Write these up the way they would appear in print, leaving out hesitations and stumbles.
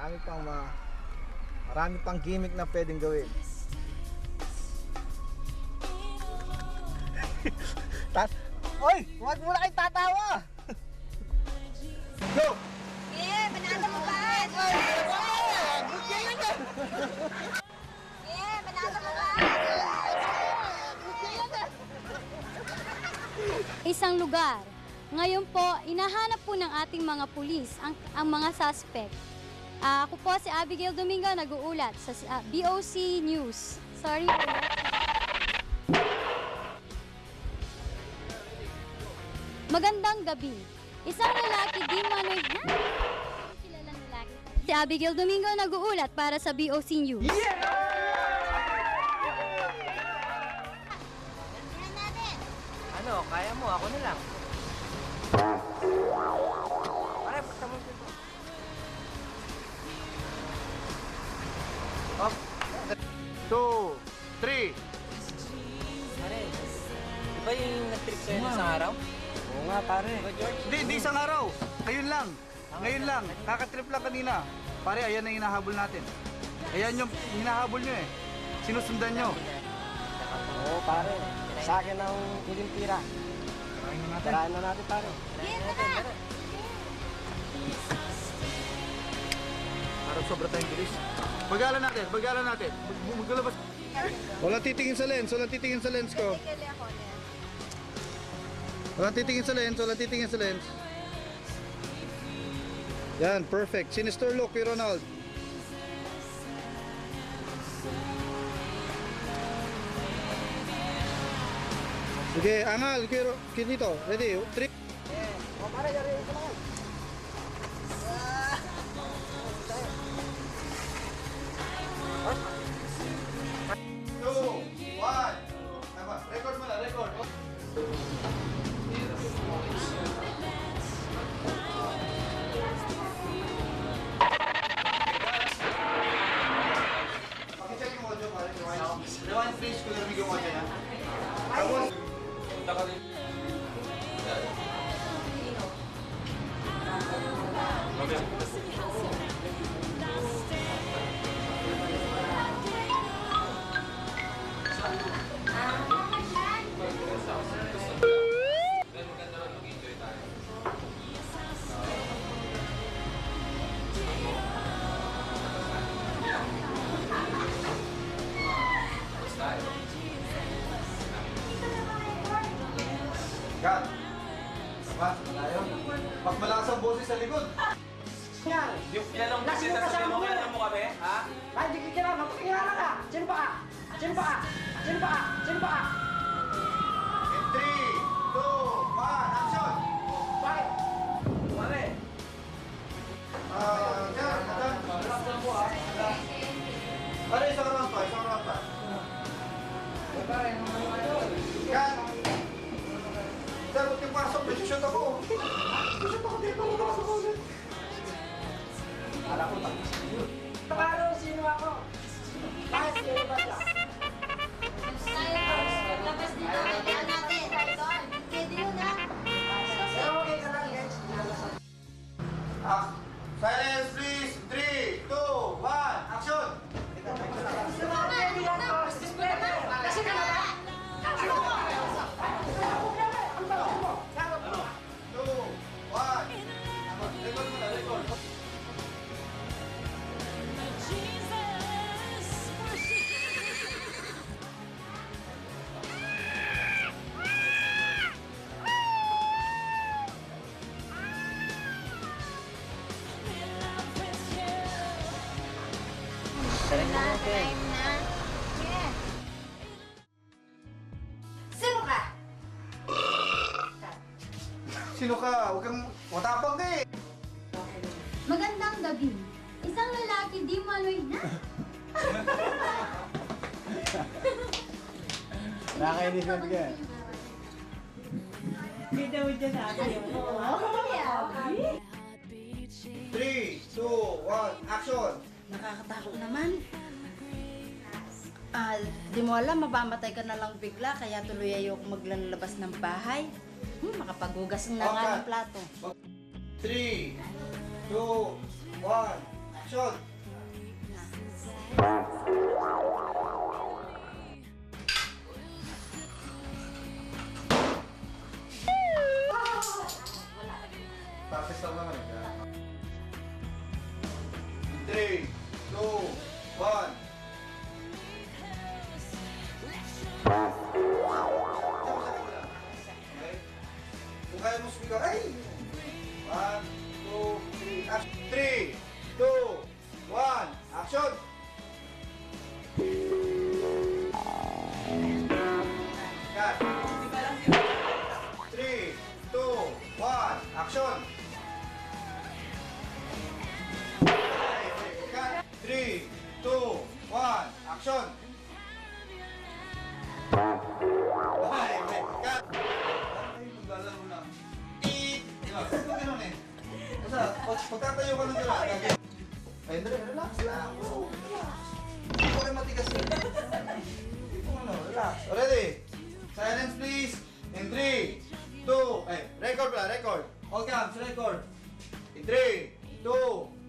Marami pang gimmick na pwedeng gawin. Oy! Huwag mo na kayo tatawa! Go! Eh, manalo mo ba? Eh, manalo mo ba? Isang lugar. Ngayon po, inahanap po ng ating mga pulis ang mga suspect. Ako po si Abigail Domingo, nag-uulat sa BOC News. Sorry po. Magandang gabi. Isang lalaki di manoy kilalang lalaki. Si Abigail Domingo nag-uulat para sa BOC News. Tingnan natin. Ano, kaya mo, ako na lang. Pare, basta mo dito. Up! 2, 3. Pare, di ba yung nag-trip sa'yo ng isang araw? Oo nga, pare. Di ba, George? Hindi isang araw. Ngayon lang. Ngayon lang. Kakatrip lang kanina. Pare, ayan ang hinahabol natin. Ayan yung hinahabol nyo eh. Sinusundan nyo. Oo, pare. Sa akin ang huling tira. Tirahan na natin, pare. Parang sobra tayong bilis. Bagalan natin, bagalan natin. Maglalabas. Walang titingin sa lens, walang titingin sa lens ko. Walang titingin sa lens, walang titingin sa lens. Yan, perfect. Sinister look kay Ronald. Sige, angal kay dito. Ready? 3. O, pare, yari ito lang. Two, one. Tama, record mo na, record. Pakicheck yung audio, pare. Rewind please, kung narinig yung audio na. Tapos, Kat. Tama, malayo. Mas malakas ang boses sa likod. Yan. Yung kilalang bisita sa mo, kilala mo kami, ha? Ay, di kikilala. Pakilala ka. Sino ba ka? Sino ba ka? Sino ba ka? Sino ba ka? In 3, 2, 1, action! Bakit? Pare, Yan, madam. Pare, isang round pa, isang round pa. Kat. Sir, ba't yung pasok? May shoot ako. Shoot ako dito, pasok ulit. Alam ko ba? Paano? Sino ako? Bakit sino ba siya? Labas dito. Tingnan natin. Pwede yun ha. Pero okay ka lang, guys. Silence please. 3, 2, 1, action! Kasi ka na ba? 2, 1. Record mo na, record. sarang mo natin. Time na. Yeah. Sino ka? Sino ka? Huwag kang matapang ka eh. Magandang gabi. Isang lalaki di manoy Nakakainis ka bigyan. Video dyan natin. 3, 2, 1, action! Nakakatakot naman. Di mo alam, mamamatay ka na lang bigla, kaya tuloy ayoko maglalabas ng bahay. Makapaghugas na nga ng plato. 3, 2, 1, action! action! Practice lang naman eh. 3, 2, 1. Okay? Kung kaya mo sumigaw, ay! 1, 2, 3, action! 3, 2, 1, action! Cut! 3, 2, 1, action! Cut! 3, 2, 1, action! Ay, wait, cut! Ay, maglalaro na. Diba? Ito ganun eh. Basta, pagkatayo ka ng gano'n, gagawin. Ay, relax lang. Hindi ko kayo matigas eh. Hindi ko ano, relax. Ready? Silence please. In 3, 2, ay, record pala, record. All cams, record. In 3, 2,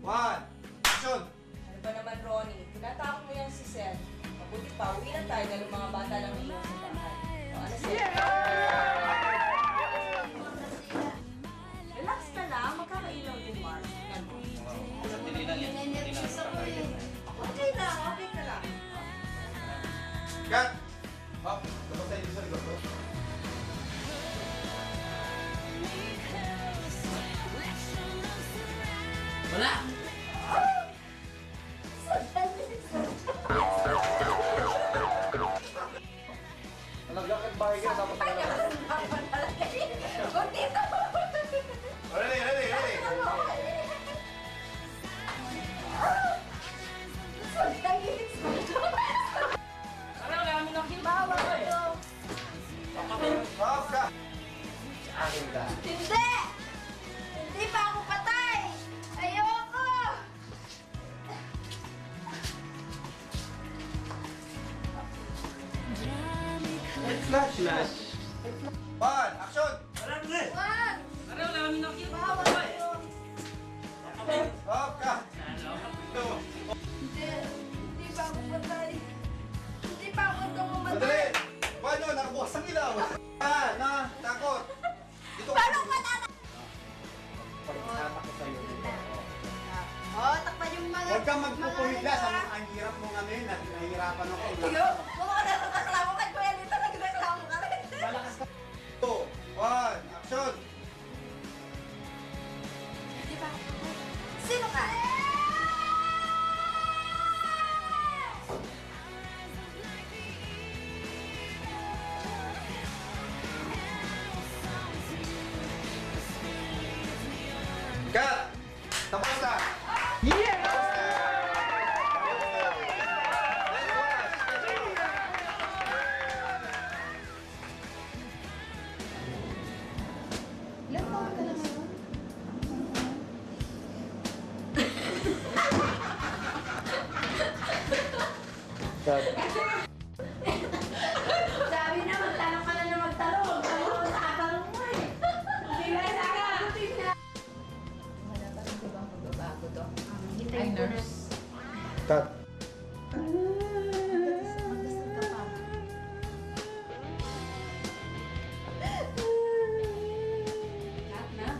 1, action! Ano ba naman, Ronnie? Tinatakot mo yan si Seth. Mabuti pa, uwi na tayo dahil mga bata lang iyon sa bahay. O, ano, Seth? Relax ka lang, magkakailaw din, Mark. Okay lang, okay ka lang. Cut! Hop, tapos tayo sa likod. Bro. Wala! Naglakad bahay ka, tapos Ay, nakasalamat talaga eh. Kunti to. Ready, ready, ready. Parang wala kami nakibawa kayo. Hop ka! Akin ka. Hindi! Hindi pa ako patay! Ayoko! Flash! Flash! 1, action! Wag! Parang wala kami nakibawa kayo. Hop ka! Hindi! Hindi pa ako patay! Hindi pa ako Madali! tumamatay! Paano? Nakabukas ang ilaw! Na! Takot! Dito ka! Paano ka na? Pagkakata ko sa'yo dito. Oh, takpan yung mga... Huwag kang magpupumigla sa mga ang hirap mo ngayon at nahihirapan ako. Sige, kung ano nagreklamo kay Kuya Lito, nagreklamo ka rin. Malakas ka. 2, 1, action! Di ba? Sino ka? Cut! Tapos na! Yeah! Tapos na! Ilan taon ka na ngayon? Sabi na, magtanong ka na na magtanong. Sabi mo, nakatanong mo eh. Hindi na nakagutin na. Wala pa rin bang magbabago to? Hintayin ko na. Cut! Magdasal ka pa. Cut na?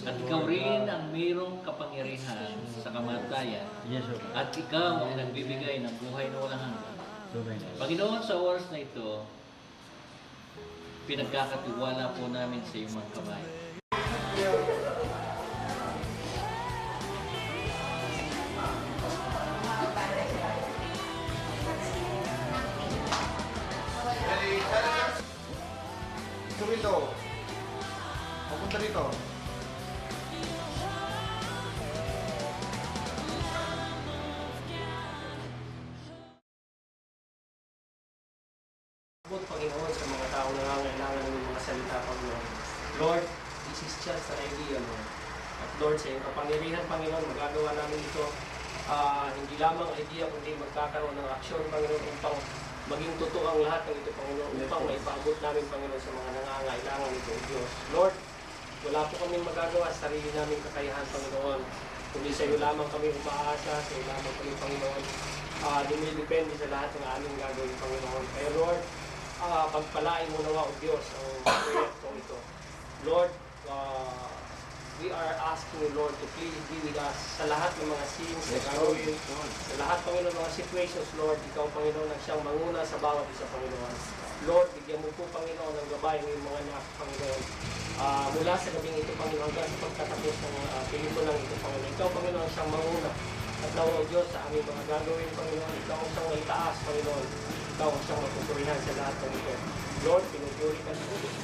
At ikaw rin ang mayroong kapangyarihan sa kamatayan. At ikaw ang nagbibigay ng buhay na walang hanggan. Panginoon, sa oras na ito, pinagkakatiwala po namin sa iyong mga kamay. Sumito. Papunta dito. Abot, Panginoon, sa mga tao na nangangailangan ng mga salita, Panginoon. Lord, this is just an idea, Lord. At Lord, sa iyong kapangyarihan, Panginoon, magagawa namin ito hindi lamang idea, kundi magkakaroon ng aksyon, Panginoon, upang maging totoo ang lahat ng ito, Panginoon, upang maipaabot namin, Panginoon, sa mga nangangailangan nito, Diyos. Lord, wala po kaming magagawa sa sarili naming kakayahan, Panginoon. Kundi sa iyo lamang kami umaasa, sa iyo lamang kami, Panginoon. Dumidepende sa lahat ng aming gagawin, Panginoon. Kaya Lord, pagpalain mo nawa, O Diyos, ang proyektong ito. Lord, we are asking you, Lord, to please be with us sa lahat ng mga scenes na gagawin. Sa lahat, Panginoon, ng mga situations, Lord, ikaw, Panginoon, ang siyang manguna sa bawat isa, Panginoon. Lord, bigyan mo po, Panginoon, ng gabay ng mga anak, Panginoon. Mula sa gabing ito, Panginoon, hanggang sa pagtatapos ng pelikulang ito, Panginoon. Ikaw, Panginoon, ang siyang manguna. At nawa, O Diyos, sa aming mga gagawin, Panginoon, ikaw ang siyang maitaas, Panginoon. Ikaw ang siyang mapupurihan sa lahat ng ito. Lord, pinupuri ka sa ulit.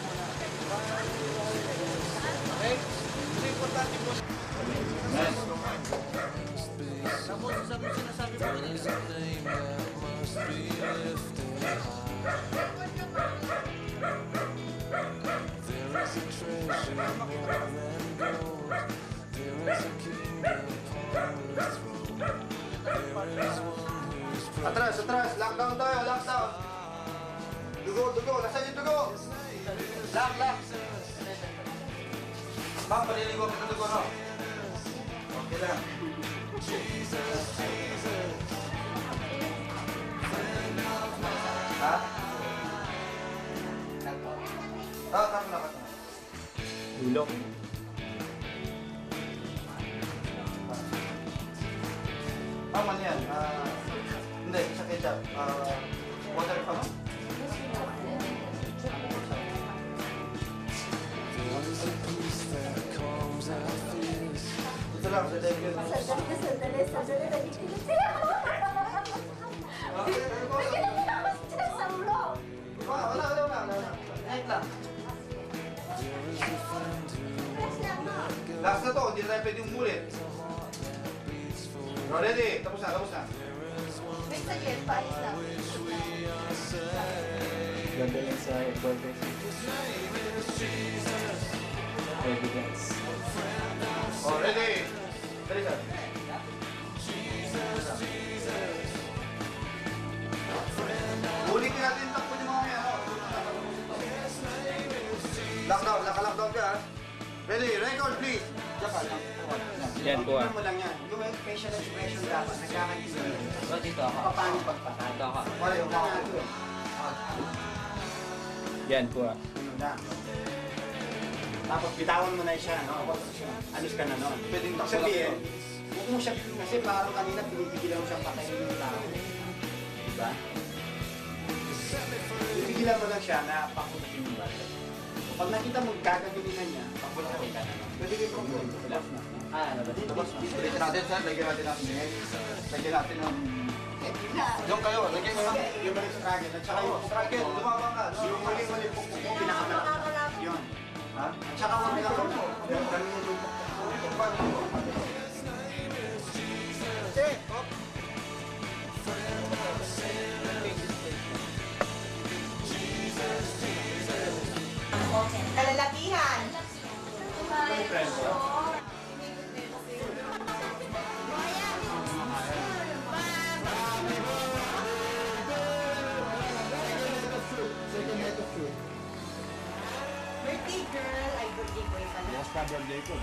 Atras, atras. Lockdown tayo, lockdown. Dugo, dugo. Nasaan yung dugo? Lock, lock. Ma'am, paliligo kita dugo, no? Okay lang. Ha? Tama na, tama. Ulok. Tama niyan. Hindi, sa ketchup. Water pa ba? Ito lang, sa debut. Wala. Night lang. Last na to, hindi na tayo pwede umulit. Ready? Tapos na. Ganda yan sa headquarters. Evidence. Oh, ready? Ready, sir. Ulitin natin yung takbo niyo mga kaya. Lockdown, naka-lockdown ka ha. Ready, record please. Yan po ah. Mo lang yan. Yung facial expression dapat, nagkakaintindi. So, dito ako. Paano pagpatay? Dito ako. Wala yung mga Yan po ah. ano na. Tapos bitawan mo na siya, no? Alis ka na nun. Pwedeng takbo Sabihin, lang. huwag mo siya, kasi parang kanina pinipigilan mo siyang patayin yung tao. Diba? Pipigilan mo lang siya na pakutin yung bata. Pag nakita mo gagawin niya, pakutin ka na. Pwede kayo problem. Labas na. Tapos, ulitin natin sir, lagyan natin ng bingay. Lagyan natin ng... Yung kayo, lagyan mo ng... Yung balik struggle, at saka yung Struggle, lumabang ka. yung mali-mali po pinakamalaki. Yun. Ha? At saka huwag lang mo. Ganun yung May friend ko. Second night of shoot. Birthday girl. Ay, birthday boy pala. Bukas pa birthday ko.